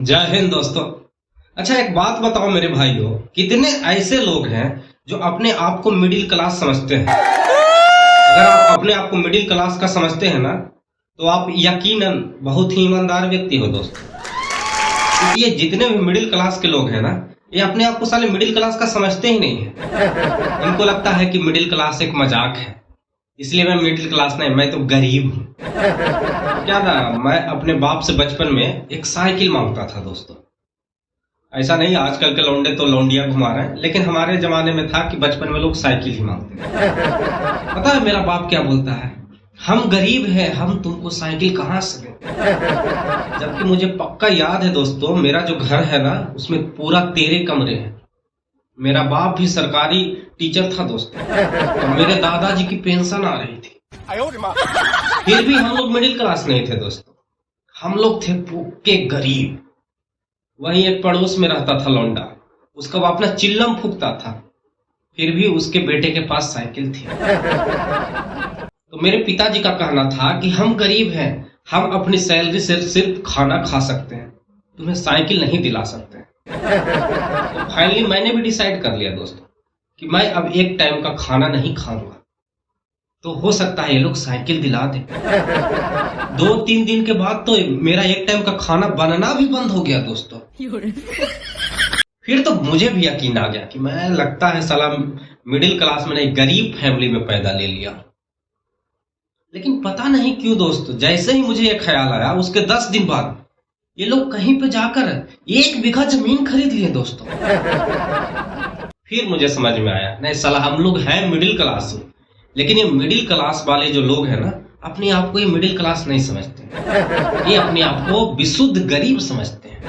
जय हिंद दोस्तों। अच्छा, एक बात बताओ मेरे भाइयों, कितने ऐसे लोग हैं जो अपने आप को मिडिल क्लास समझते हैं। अगर आप अपने आप को मिडिल क्लास का समझते हैं ना, तो आप यकीनन बहुत ही ईमानदार व्यक्ति हो दोस्तों। क्योंकि ये जितने भी मिडिल क्लास के लोग हैं ना, ये अपने आप को साले मिडिल क्लास का समझते ही नहीं है। इनको लगता है कि मिडिल क्लास एक मजाक है, इसलिए मैं मिडिल क्लास नहीं, मैं तो गरीब हूँ। क्या था, मैं अपने बाप से बचपन में एक साइकिल मांगता था दोस्तों। ऐसा नहीं आजकल के लौंडे तो लौंडिया घुमा रहे हैं, लेकिन हमारे जमाने में था कि बचपन में लोग साइकिल ही मांगते थे। पता है मेरा बाप क्या बोलता है? हम गरीब हैं, हम तुमको साइकिल कहाँ से दें? जबकि मुझे पक्का याद है दोस्तों, मेरा जो घर है ना, उसमें पूरा 13 कमरे हैं। मेरा बाप भी सरकारी टीचर था दोस्तों, और मेरे दादाजी की पेंशन आ रही थी। फिर भी हम लोग मिडिल क्लास नहीं थे दोस्तों, हम लोग थे भूखे गरीब। वहीं एक पड़ोस में रहता था लौंडा, उसका बाप अपना चिल्लम फूकता था, फिर भी उसके बेटे के पास साइकिल थी। तो मेरे पिताजी का कहना था कि हम गरीब हैं, हम अपनी सैलरी से सिर्फ खाना खा सकते हैं, तुम्हें साइकिल नहीं दिला सकते। तो फाइनली मैंने भी डिसाइड कर लिया दोस्तों कि मैं अब एक टाइम का खाना नहीं खाऊंगा, तो हो सकता है ये लोग साइकिल दिला दे। 2-3 दिन के बाद तो मेरा एक टाइम का खाना बनना भी बंद हो गया दोस्तों। फिर तो मुझे भी यकीन आ गया कि मैं लगता है साला मिडिल क्लास में नहीं, गरीब फैमिली में पैदा ले लिया। लेकिन पता नहीं क्यों दोस्तों, जैसे ही मुझे ये ख्याल आया, उसके 10 दिन बाद ये लोग कहीं पे जाकर 1 बीघा जमीन खरीद लिए दोस्तों। फिर मुझे समझ में आया, नहीं साला हम लोग हैं मिडिल क्लास में, लेकिन ये मिडिल क्लास वाले जो लोग हैं ना, अपने आप को ये मिडिल क्लास नहीं समझते, ये अपने आप को विशुद्ध गरीब समझते हैं।